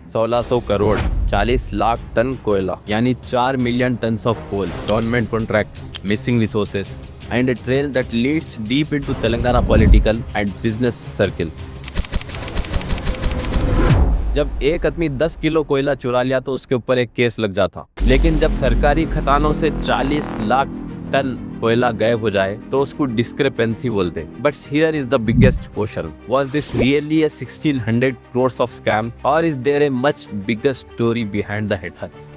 1600 crore, 40 lakh ton कोयला, यानी 4 million tons of coal, government contracts, missing resources and a trail that leads deep into Telangana political and business circles. जब एक आदमी 10 kilo कोयला चुरा लिया तो उसके ऊपर एक केस लग जाता, लेकिन जब सरकारी खजानों से 40 लाख टन कोयला गायब हो जाए तो उसको डिस्क्रिपेंसी बोलते। But here is the biggest question, was this really a 1600 crores of scam or is there a much bigger story behind the headlines?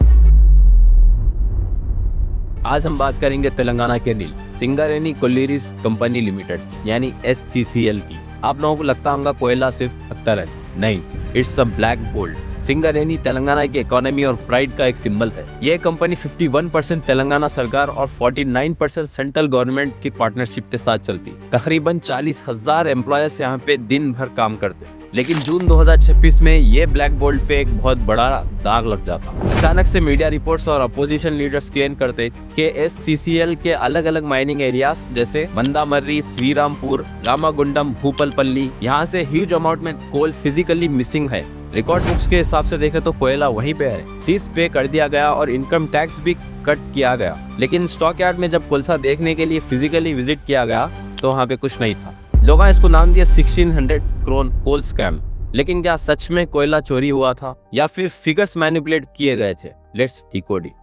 आज हम बात करेंगे तेलंगाना के नील सिंगारेनी कोल्लेरीज कंपनी लिमिटेड यानी SCCL की। आप लोगों को लगता होगा कोयला सिर्फ पत्थर है, नहीं, it's a black gold. Singareni Telangana की इकोनॉमी और प्राइड का एक सिंबल है। यह कंपनी 51% तेलंगाना सरकार और 49% सेंट्रल गवर्नमेंट की पार्टनरशिप के साथ चलती। तकरीबन 40,000 एम्प्लॉयर्स यहाँ पे दिन भर काम करते। लेकिन जून 2026 में ये ब्लैक गोल्ड पे एक बहुत बड़ा दाग लग जाता। अचानक से मीडिया रिपोर्ट्स और अपोजिशन लीडर्स क्लेम करते कि SCCL के अलग अलग माइनिंग एरियाज जैसे मंदामर्री, श्रीरामपुर, रामागुंडम, भूपलपल्ली, यहाँ से ह्यूज अमाउंट में कोल फिजिकली मिसिंग है। रिकॉर्ड बुक्स के हिसाब से देखे तो कोयला वहीं पे है, सीज पे कर दिया गया और इनकम टैक्स भी कट किया गया। लेकिन स्टॉक यार्ड में जब कोलसा देखने के लिए फिजिकली विजिट किया गया तो वहाँ पे कुछ नहीं था। लोगों ने इसको नाम दिया 1600 करोड़ कोल स्कैम। लेकिन क्या सच में कोयला चोरी हुआ था या फिर फिगर्स मैनिपुलेट किए गए थे? Let's decode it.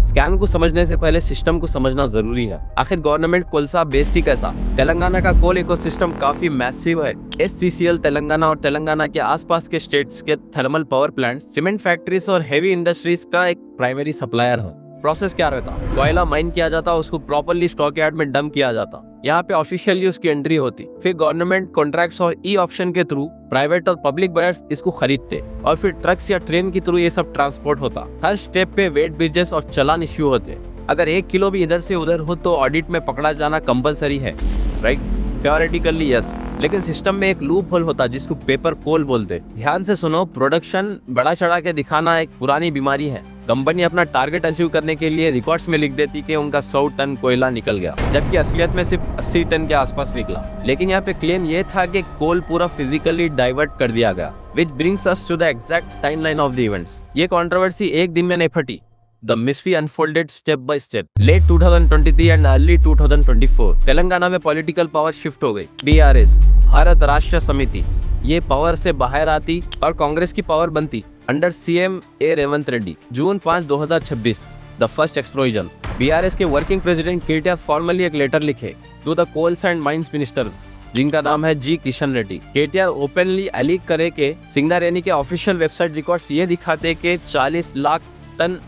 स्कैम को समझने से पहले सिस्टम को समझना जरूरी है। आखिर गवर्नमेंट कोलसा बेचती कैसा? तेलंगाना का कोल इकोसिस्टम काफी मैसिव है। SCCL तेलंगाना और तेलंगाना के आसपास के स्टेट्स के thermal power plants, cement factories और हेवी इंडस्ट्रीज का एक प्राइमरी सप्लायर है। प्रोसेस क्या रहता? कोयला माइन किया जाता, उसको प्रॉपर्ली स्टॉक यार्ड में डंप किया जाता। यहाँ पे ऑफिशियली उसकी एंट्री होती, फिर गवर्नमेंट कॉन्ट्रैक्ट्स और ई ऑप्शन के थ्रू प्राइवेट और पब्लिक बायर्स इसको खरीदते और फिर ट्रक्स या ट्रेन के थ्रू ये सब ट्रांसपोर्ट होता। हर स्टेप पे वेट ब्रिजेस और चालान इश्यू होते। अगर 1 किलो भी इधर से उधर हो तो ऑडिट में पकड़ा जाना कंपलसरी है, राइट? थ्योरेटिकली यस, लेकिन सिस्टम में एक लूप होल होता जिसको पेपर कोल बोलते। ध्यान से सुनो, प्रोडक्शन बड़ा चढ़ा के दिखाना एक पुरानी बीमारी है। कंपनी अपना टारगेट अचीव करने के लिए रिकॉर्ड्स में लिख देती कि उनका 100 टन कोयला निकल गया, जबकि असलियत में सिर्फ 80 टन के आसपास निकला। लेकिन यहाँ पे क्लेम ये था कि कोल पूरा फिजिकली डाइवर्ट कर दिया गया, which brings us to the exact timeline of the events. ये कंट्रोवर्सी एक दिन में नहीं फटी। The mystery unfolded step by step. Late 2023 and early 2024, Telangana में पॉलिटिकल पावर शिफ्ट हो गई। BRS, भारत राष्ट्र समिति, ये पावर से बाहर आती और कांग्रेस की पावर बनती under CM A Revanth Reddy. June 5, 2026, the first explosion. BRS के वर्किंग प्रेसिडेंट KTR फॉर्मली एक लेटर लिखे to the coals and mines minister, जिनका नाम है G Kishan Reddy. KTR openly allege करे के सिंगारेनी के ऑफिशियल वेबसाइट रिकॉर्ड्स ये दिखाते कि 40 लाख टन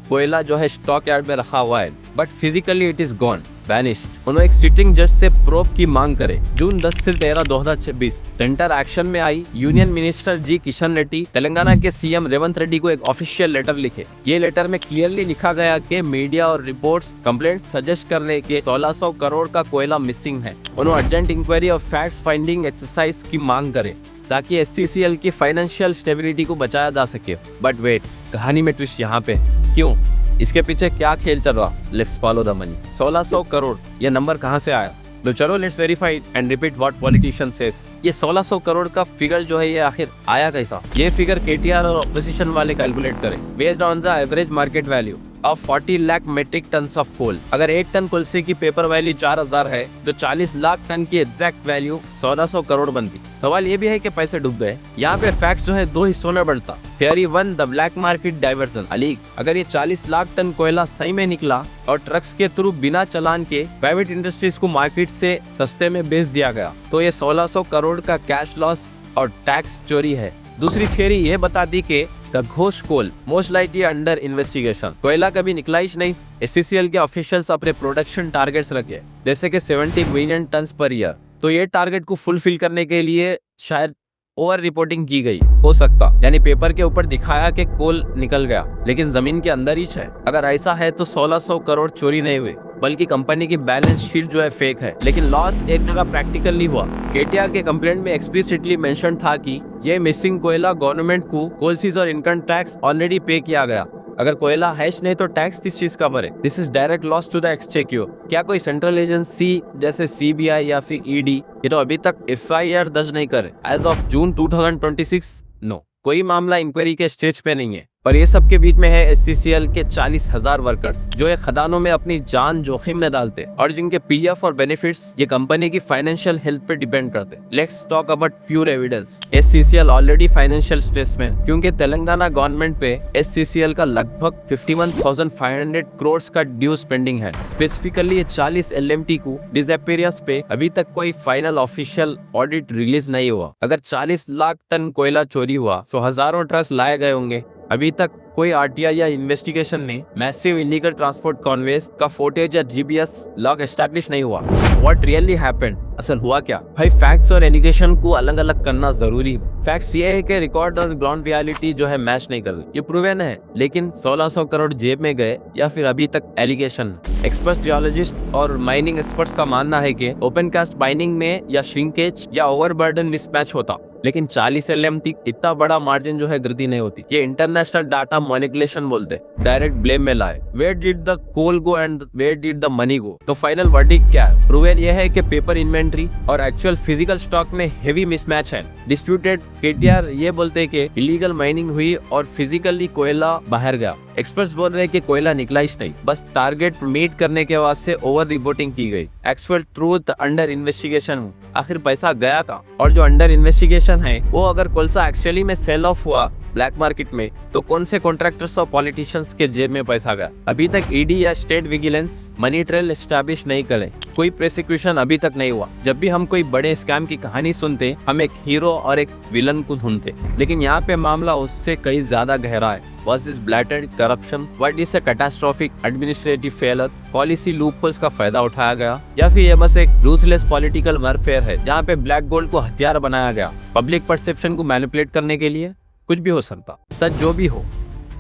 कोयला जो है स्टॉक यार्ड में रखा हुआ है, but physically it is gone, vanished. उन्होंने एक सिटिंग जज से प्रोब की मांग करे। जून 10 से 13, 2026 टेंडर एक्शन में आई। Union minister G Kishan Reddy Telangana के CM रेवंत रेड्डी को एक ऑफिशियल लेटर लिखे। ये लेटर में क्लियरली लिखा गया कि मीडिया और रिपोर्ट्स कंप्लेंट सजेस्ट कर रहे कि 1600 करोड़ का कोयला मिसिंग है। उन्होंने अर्जेंट इंक्वायरी और फैक्ट्स फाइंडिंग एक्सरसाइज की मांग करे ताकि SCCL की फाइनेंशियल स्टेबिलिटी को बचाया जा सके। बट वेट, कहानी में ट्विस्ट यहाँ पे। क्यों? इसके पीछे क्या खेल चल रहा? Let's follow the money. 1600 crore ये नंबर कहाँ से आया? तो चलो let's verify and repeat what politician says. ये 1600 करोड़ का फिगर जो है ये आखिर आया कैसा? ये फिगर KTR और ऑपोजिशन वाले कैलकुलेट करें based on the average market value of 40 lakh metric tons of coal. अगर 1 टन कोलसे की पेपर वैल्यू 4000 है तो 40 लाख टन की एग्जैक्ट वैल्यू 1600 करोड़ बनती। सवाल ये भी है कि पैसे डूब गए। यहाँ पे फैक्ट जो है 2 हिस्सों में बढ़ता। Theory 1, the black market diversion. Alyque, अगर ये 40 लाख टन कोयला सही में निकला और ट्रक्स के थ्रू बिना चालान के प्राइवेट इंडस्ट्रीज को मार्केट से सस्ते में बेच दिया गया तो ये 1600 करोड़ का कैश लॉस और टैक्स चोरी है। दूसरी थियरी ये बताती कि द घोष coal most likely under investigation. कोयला कभी निकला ही नहीं। SCCL के ऑफिशियल्स अपने प्रोडक्शन टारगेट्स रखे जैसे कि 70 मिलियन टन्स पर ईयर, तो ये टारगेट को फुलफिल करने के लिए शायद ओवर रिपोर्टिंग की गई हो सकता। यानी पेपर के ऊपर दिखाया कि कोल निकल गया लेकिन जमीन के अंदर ही है। अगर ऐसा है तो 1600 करोड़ चोरी नहीं हुए बल्कि कंपनी की बैलेंस शीट जो है फेक है। लेकिन लॉस एक जगह प्रैक्टिकल नहीं हुआ। KTR के कंप्लेंट में एक्सप्लिसिटली मेंशन था कि ये मिसिंग कोयला गवर्नमेंट को कोलसीज और इनकम टैक्स ऑलरेडी पे किया गया। अगर कोयला हैश नहीं तो टैक्स किस चीज का भरे? This is direct loss to the exchequer. क्या कोई सेंट्रल एजेंसी जैसे CBI या फिर ED ये तो अभी तक FIR दर्ज नहीं करे एज ऑफ जून 2026? नो। कोई मामला इंक्वायरी के स्टेज पे नहीं है, पर ये सब के बीच में है SCCL के 40,000 वर्कर्स जो ये खदानों में अपनी जान जोखिम में डालते और जिनके PF और बेनिफिट्स ये कंपनी की फाइनेंशियल हेल्थ पे डिपेंड करते। Let's talk about pure evidence. SCCL already financial stress में क्योंकि तेलंगाना गवर्नमेंट पे SCCL का लगभग 51,500 करोड़ का ड्यू स्पेंडिंग है। स्पेसिफिकली 40 LMT को डिसअपीयरेंस पे अभी तक कोई फाइनल ऑफिशियल ऑडिट रिलीज नहीं हुआ। अगर 40 लाख टन कोयला चोरी हुआ तो हजारों ट्रक्स लाए गए होंगे। अभी तक कोई RTI या इन्वेस्टिगेशन ने मैसिव इलीगल ट्रांसपोर्ट कॉन्वेज का फुटेज या GPS लॉग एस्टैब्लिश नहीं हुआ। व्हाट रियली हैपेंड, असल हुआ क्या? भाई फैक्ट्स और एलिगेशन को अलग अलग करना जरूरी है। फैक्ट्स ये है कि रिकॉर्ड और ग्राउंड रियलिटी जो है मैच नहीं कर रही, ये प्रूवन है, लेकिन 1600 करोड़ जेब में गए या फिर अभी तक एलिगेशन। एक्सपर्ट जियोलॉजिस्ट और माइनिंग एक्सपर्ट्स का मानना है कि ओपन कास्ट माइनिंग में या श्रिंकेज या ओवरबर्डन मिसमैच होता, लेकिन 40 LMT इतना बड़ा मार्जिन जो है गिरती नहीं होती। ये इंटरनेशनल डाटा मैनिपुलेशन बोलते, डायरेक्ट ब्लेम में लाए। Where did the coal go and where did the money go? तो फाइनल वर्डिक्ट क्या है? प्रूवन ये है कि पेपर इन्वेंट्री और एक्चुअल फिजिकल स्टॉक में हेवी मिसमैच है। डिस्प्यूटेड KTR ये बोलते हैं कि इलीगल माइनिंग हुई और फिजिकली कोयला बाहर गया। एक्सपर्ट्स बोल रहे हैं कि कोयला निकला ही नहीं, बस टारगेट मीट करने के वास्ते ओवर रिपोर्टिंग की गई। एक्चुअल ट्रूथ अंडर इन्वेस्टिगेशन, आखिर पैसा गया था, और जो अंडर इन्वेस्टिगेशन है वो अगर कोलसा एक्चुअली में सेल ऑफ हुआ ब्लैक मार्केट में तो कौन से कॉन्ट्रैक्टर्स और पॉलिटिशियंस के जेब में पैसा गया? अभी तक ED या state vigilance money trail establish नहीं करे, कोई प्रोसिक्यूशन अभी तक नहीं हुआ। जब भी हम कोई बड़े स्कैम की कहानी सुनते हम एक हीरो और एक विलन को ढूंढते, लेकिन यहाँ पे मामला उससे कई ज्यादा गहरा है। Was this blatant corruption? What is a catastrophic administrative failure? Policy loopholes का फायदा उठाया गया, या फिर ये बस एक रूथलेस पॉलिटिकल वारफेयर है जहाँ पे ब्लैक गोल्ड को हथियार बनाया गया पब्लिक परसेप्शन को मैनिपुलेट करने के लिए? कुछ भी हो सकता। सच जो भी हो,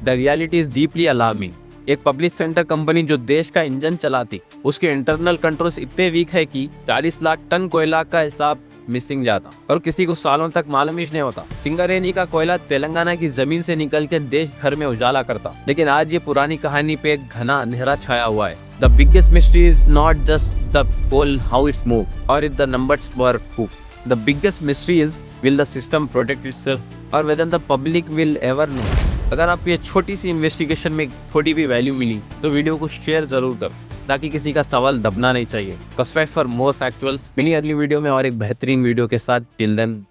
the reality is deeply alarming. एक पब्लिक सेक्टर कंपनी जो देश का इंजन चलाती, उसके इंटरनल कंट्रोल्स इतने वीक है कि 40 लाख टन कोयला का हिसाब मिसिंग जाता और किसी को सालों तक मालूम ही नहीं होता। सिंगरेनी का कोयला तेलंगाना की जमीन से निकल के देश भर में उजाला करता, लेकिन आज ये पुरानी कहानी पे एक घना अंधेरा छाया हुआ है। The biggest mystery is not just the coal how it's move or if the numbers were who. The biggest mystery is will the system protect itself or whether the public will ever know. अगर आपको ये छोटी सी investigation में थोड़ी भी value मिली तो video को share जरूर करो ताकि किसी का सवाल दबना नहीं चाहिए। Subscribe for more factuals. मिली अगली वीडियो में और एक बेहतरीन वीडियो के साथ। Till then